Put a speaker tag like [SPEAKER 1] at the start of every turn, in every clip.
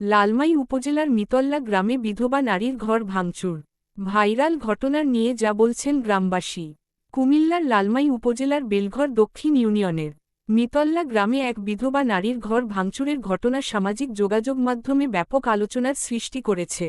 [SPEAKER 1] লালমাই উপজেলার মিতল্লা গ্রামে বিধবা নারীর ঘর ভাঙচুর। ভাইরাল ঘটনার নিয়ে যা বলছেন গ্রামবাসী। কুমিল্লার লালমাই উপজেলার বেলঘর দক্ষিণ ইউনিয়নের মিতল্লা গ্রামে এক বিধবা নারীর ঘর ভাঙচুরের ঘটনা সামাজিক যোগাযোগ মাধ্যমে ব্যাপক আলোচনার সৃষ্টি করেছে।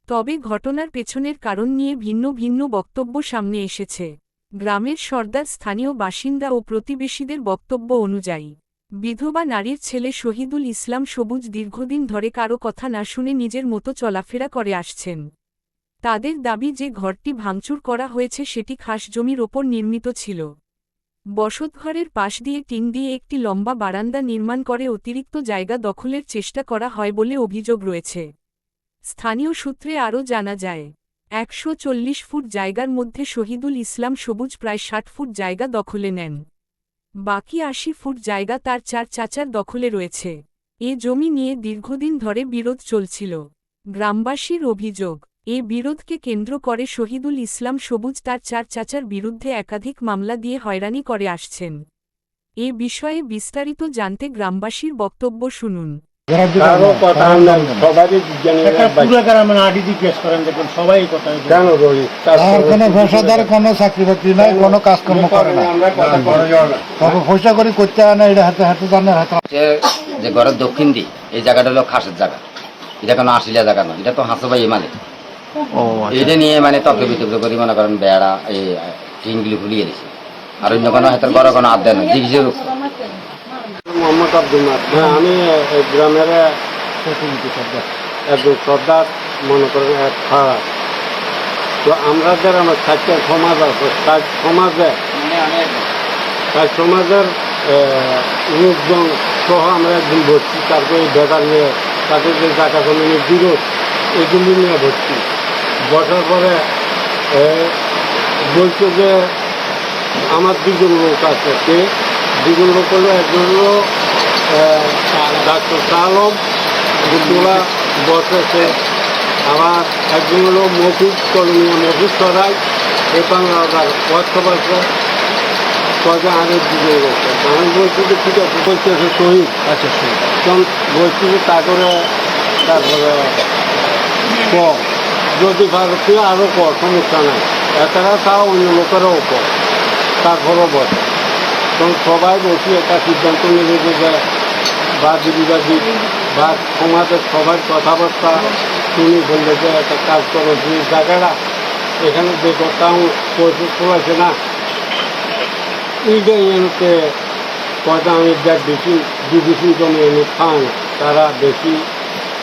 [SPEAKER 1] তবে ঘটনার পেছনের কারণ নিয়ে ভিন্ন ভিন্ন বক্তব্য সামনে এসেছে। গ্রামের সর্দার স্থানীয় বাসিন্দা ও প্রতিবেশীদের বক্তব্য অনুযায়ী বিধবা নারীর ছেলে শহীদুল ইসলাম সবুজ দীর্ঘদিন ধরে কারো কথা না শুনে নিজের মতো চলাফেরা করে আসছেন। তাদের দাবি যে ঘরটি ভাঙচুর করা হয়েছে সেটি খাস জমির ওপর নির্মিত ছিল। বসতঘরের পাশ দিয়ে টিন দিয়ে একটি লম্বা বারান্দা নির্মাণ করে অতিরিক্ত জায়গা দখলের চেষ্টা করা হয় বলে অভিযোগ রয়েছে। স্থানীয় সূত্রে আরও জানা যায়, ১৪০ ফুট জায়গার মধ্যে শহীদুল ইসলাম সবুজ প্রায় ৬০ ফুট জায়গা দখলে নেন। বাকি ৮০ ফুট জায়গা তার ৪ চাচার দখলে রয়েছে। এ জমি নিয়ে দীর্ঘদিন ধরে বিরোধ চলছিল। গ্রামবাসীর অভিযোগ, এ বিরোধকে কেন্দ্র করে শহীদুল ইসলাম সবুজ তার ৪ চাচার বিরুদ্ধে একাধিক মামলা দিয়ে হয়রানি করে আসছেন। এ বিষয়ে বিস্তারিত জানতে গ্রামবাসীর বক্তব্য শুনুন।
[SPEAKER 2] চাকরি বাকরি নাই, কোনো কাজকর্ম করে না, পয়সা করে করতে হয় না। এটা হাতে হাতে জানে
[SPEAKER 3] যে ঘরের দক্ষিণ দিক এই জায়গাটা হলো খাসের জায়গা, এটা কোনো আসিলা জায়গা নয়, এটা তো হাসবাই মালিক। এটা নিয়ে মানে তর্ক বিতর্ক করি মনে করেন বেড়া এই টিনগুলি খুলিয়ে দিছে। আর অন্য কোনো হাতের বড় কোনো আড্ডা নয়। দিঘিজের
[SPEAKER 4] মোহাম্মদ আব্দুল মাত। হ্যাঁ, আমি গ্রামের একজন সর্দার, মনে করেন এক খারাপ। তো আমাদের আমার 4টা সমাজ আছে। সমাজের লোকজন সহ আমরা একদিন ভর্তি। তারপরে বেকার নিয়ে তাদের যে জায়গা জমিনের বিরোধ এগুলি নিয়ে ভর্তি। বসার পরে বলছে যে আমার 2জন লোক আছে। কে 2জন লোক হলো, একজন হলো ডাক্তার শাহ আলম, তোলা বসেছে। আবার একজন হলো মফিজ কলোনিয়া, মফিজ সরাই এ বাংলার হোয়াটসঅ্যাপ আছে। কয়জন আরেক 2জন লোক। আমি বলছি যে ঠিক আছে, বলছে শহীদ। আচ্ছা, তখন বলছি যে তারপরে যদি ভারতীয় আরও কর, সমস্যা নাই। এছাড়া তাও অন্য লোকেরাও কর, তারপরও বসে। তখন সবাই বসে একটা সিদ্ধান্ত নিয়ে যে বাদী বা সমাজের সবার কথাবার্তা শুনি বললে যে একটা কাজ করো, যে জায়গাটা এখানে যে করতাম পরিশোধ করেছে না, এইটাই এনতে কয়টা আমি দেখ বেশি বেশি জমি এনে খান, তারা বেশি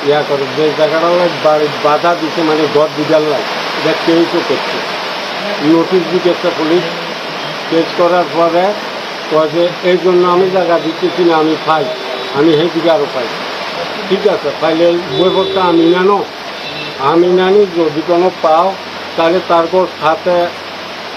[SPEAKER 4] ইয়া করে। যে জায়গাটা বাড়ি বাধা দিচ্ছে, মানে ঘর দিদার লাগে, এটা কেউ তো করছে। নোটিশ দিচ্ছে পুলিশ। কেস করার পরে কয় যে এই জন্য আমি জায়গা দিতেছি না, আমি পাই, আমি সেই দিকে আরও পাই। ঠিক আছে, পাইলে বইপত্র আমি নানি যদি কোনো পাও তাহলে তারপর সাথে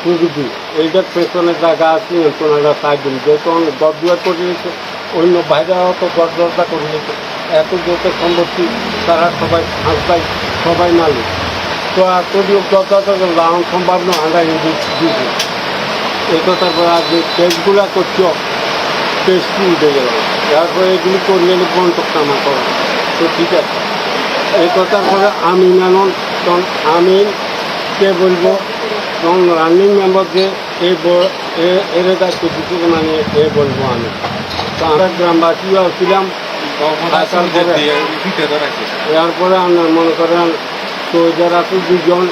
[SPEAKER 4] সুবিধি এইটার পেছনে জায়গা আছে, তোনারা তাই দিন। যেহেতু গড় দুয়ার করে নিয়েছে, অন্য বাইরেও তো গড় দরজা করে নিয়েছে। এত যত সম্পত্তি তারা সবাই হাসবাই, সবাই মালিক। তো এতদিও দরজা লাগানো সম্ভব নয়, আমরা হিন্দু দিয়েছি। এই কথার পর আর যে কেসগুলো করছ, কেসটি উঠে গেল। তারপরে এগুলি করলে বন্ধ কামা করা। তো ঠিক আছে, এই কথার পরে আমি নানন, তখন আমি কে বলবো, তখন রানিং মেম্বার যে এর দায়িত্ব দিতে, মানে এ বলবো আমি। তো আমরা গ্রামবাসীও ছিলাম। এরপরে আমরা মনে করেন সোয়েদার আছে 2জন,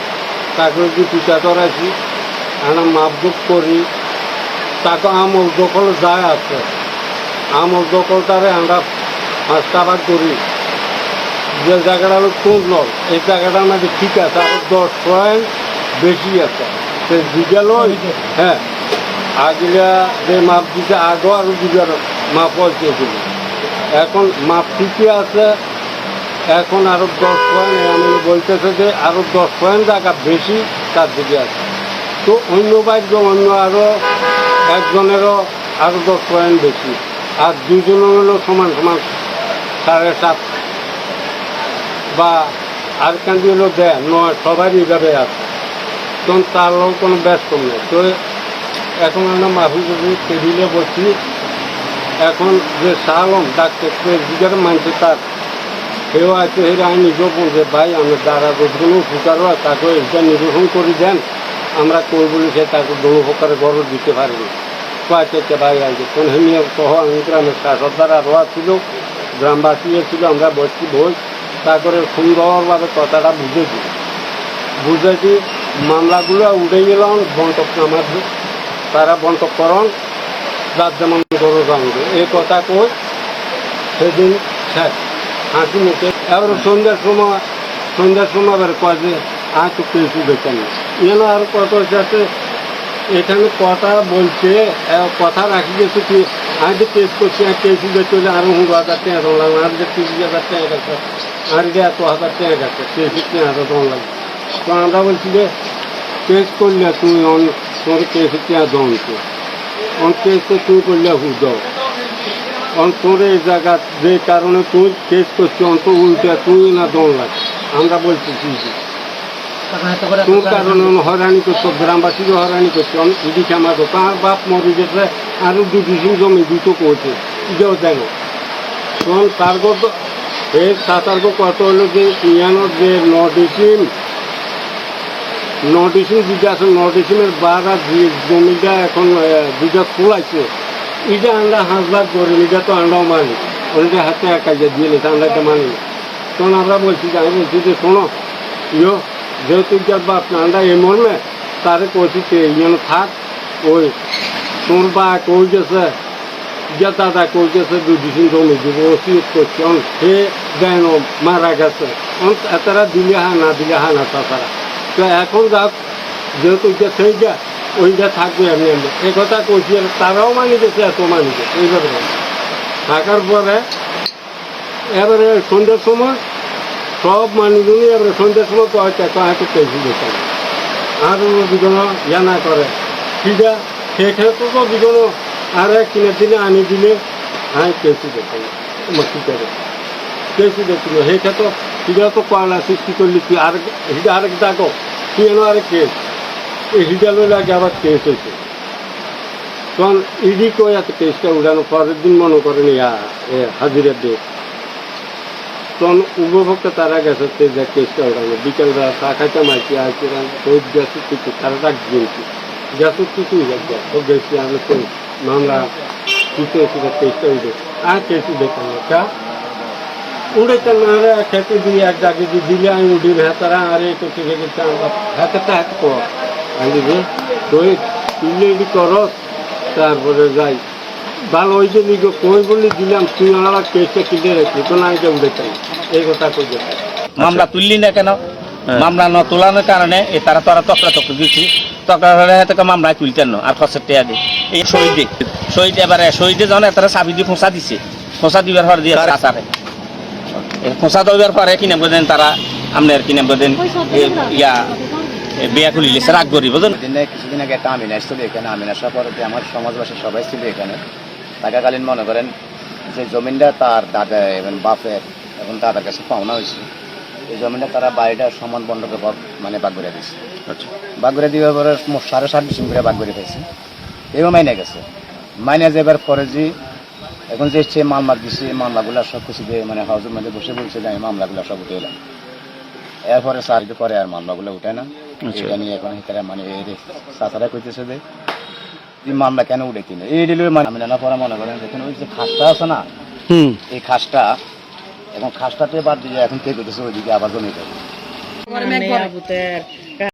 [SPEAKER 4] তারপরে যে টিকাতর আছি, আমরা মাপজুপ করি। তাকে আমল দখল যায় আছে, আমল দখলটারে আমরা হাস্তাবাদ করি। যে জায়গাটা হলো কোন এই জায়গাটার মধ্যে ঠিক আছে, আরও 10 পয়েন্ট বেশি আছে। সে দিগেল, হ্যাঁ, আগিলা যে মাপ দিতে আগেও আরও দিগার মাপ হয়েছে। এখন মাপ ঠিকই আছে, এখন আরও 10 পয়েন্ট আমি বলতেছে যে আরও 10 পয়েন্ট জায়গা বেশি তার দিকে আছে। তো অন্য বাইর অন্য আরও একজনেরও আরও 10 পয়েন্ট বেশি, আর 2জনের হলো সমান 7.5 বা আর কান্দি হলো 9, সবাই এইভাবে আছে। তখন তার লোক কোনো ব্যস্ত নেই। তো এখন আমরা মাফি টেবিলে বসি। এখন যে শাহ আলম ডাক্তার জিজ্ঞাসা মানছে, তার কেউ আছে হেরে আমি নিজেও বলছে ভাই আমরা যারা রোদগুলো ফুটার হয় তাকে এটা নিরসন করে দেন, আমরা কই বলি সে তাকে দোনো প্রকারে গরজ দিতে পারিনি। কয়েকটা ভাই আছে তখন হেমি সহ আমি গ্রামের শাসকদার আরও ছিল, গ্রামবাসী ছিল, আমরা বসছি বই তারপরে সুন্দরভাবে কথাটা বুঝেছি মামলাগুলো উঠে গেলাম বন্টক আমার তারা বন্টক করন যার যেমন গরজ আনবে এই কথা কই সেদিন শেষ হাসি মুখে। এবার সন্ধ্যার সময় এবার কয় যে আর তো কিছু দেখেন যেন আর কত যাতে এখানে কথা বলছে কথা রাখি গেছে কি আমি যে কেস করছি আর কেসি চলে আরো 1,000 টাকা লাগবে, আর যে 30,000 টাকা গেছে, আর যে 1,000 টাকা গেছে কেসি 3,000 লাগবে। তো আমরা বলছি যে কেস করলে তুই তোর কেসি 3,000 কেস তো তুই করলে দাও তোর এই জায়গা যে কারণে তুই কেস করছি অন্ত উল্টে তুই না 2 লাখ। আমরা বলছি তোর কারণে হয়রানি করছো, গ্রামবাসীকে হয়রানি করছো, ইডি খামার তার বাপ মরে গেছে আরো 2 ডিসিম জমি দুটো করছে এটাও দেখো তখন তার কত এই সাঁতার কত হলো যে ইয়ানোর যে 9 ডিসিম যেটা আছে 9 ডিসিমের বারা জমিটা এখন দুটা খোলাইছে এটা আমরা হাজবার করি, এটা তো আমরাও মানি, ওইটা হাতে কাজে দিয়ে নিতে আমরা এটা মানি। তখন আমরা বলছি যে আমি বলছি যে শোনো যেহেতু বাপ আমরা এই মর্মে তারে কইছি যেন থাক ওই তোর বা কই গেছে যে দাদা কই গেছে 2 ডিসিম জমি দিব ওসিয়ত করছে সে দেন মারা গেছে তারা দিলে হ্যাঁ না দিলে হ্যাঁ না তাছাড়া তো এখন যাক যেহেতু সেইটা ওইটা থাকবে আমি এই কথা কইছি আর তারাও মানি গেছে এত মানি গেছে এইভাবে থাকার পরে এবারে সন্ধ্যার সময় সব মানুষজনই এবারে সন্ধ্যার সময় হয়তো পেয়েছি দেখতাম আর বিঘন ইয়া না করে ঠিক আছে সেখানে তো বিঘন আর কিনে দিলে আনি দিলে হ্যাঁ পেয়েছি দেখতাম কী করে পেয়েছি দেখছিল সেইটা তো ঠিক তো কয়লা সৃষ্টি করলি তুই আরেক ডাকো তুই এনো আরেক কেস এই হিটা লইলে আগে আবার কেস হয়েছে তখন ইডি কই এত কেসটা উঠানো পরের দিন মনে করেন হাজিরের ডেট তখন উপভোক্তা তারা গেছে যে কেসটা ওঠানো বিকেলবেলা টাকাটা মাইছি আসছে ওই গ্যাসের কিছু তারা ডাক দিয়েছি গ্যাসের কিছুই তো গেছি আমি তো মামলা কিছু কেসটা উঠে আর কেসি দেখতাম না উড়েতাম না আরে খেতে দিয়ে এক জায়গায় দিয়ে দিলে আমি উঠি ভেতারা আরে একটু ঠিক গেছে আমরা ভেতারটা হাত কর আমি তুই তুললে এটি করস তারপরে যাই ভালো ওই যে লিখো কই বলে দিলাম তুই আমার কেসটা কিনে রাখলি তো না এটা উঠেতাম এই কথা কই যেতে
[SPEAKER 5] মামলা তুললি না কেন মামলা ন তোলানোর কারণে তারা তকরা দিচ্ছি তকরা মামলায় তুলতেন না আর খরচের টেয়া দিই এই শহীদ এবারে শহীদে যখন তারা চাবি দিয়ে খোঁচা দিচ্ছে খোঁচা দিবার পর দিয়ে আসারে খোঁচা দেওয়ার পরে কিনে বোঝেন তারা আপনার কিনে বোঝেন ইয়া বিয়া খুলিলে রাগ করি বোঝেন।
[SPEAKER 3] কিছুদিন আগে একটা আমিন আসছিল এখানে, আমিন আসার পরে আমার সমাজবাসী সবাই ছিল এখানে থাকাকালীন মনে করেন যে জমিনটা তার দাদা এবং বাপের এবং দাদার কাছে পাওনা হয়েছে এই জমিনটা তারা বাড়িটা সমান বন্ধকে মানে বাগ করে দিয়েছে। আচ্ছা বাগ করে দেওয়ার পরে 7.5 ডিসিম করে বাগ করে ফেলছে এও মাইনে গেছে। মাইনে যাবার পরে যে এখন যে সে মামলা দিচ্ছে মামলাগুলো সব কিছু দিয়ে মানে হাউসের মধ্যে বসে বলছে যে আমি মামলাগুলো সব উঠে এলাম এরপরে সাহায্য করে আর মামলাগুলো উঠে না। এটা নিয়ে এখন তারা মানে চাচারা কইতেছে যে মামলা কেন উঠে কিনে এই দিল মানে আমি না পরে মনে করেন দেখুন ওই যে খাসটা আছে না এই খাসটা এখন খাসটাতে বাদ দিয়ে এখন কে করতেছে ওইদিকে আবার জমি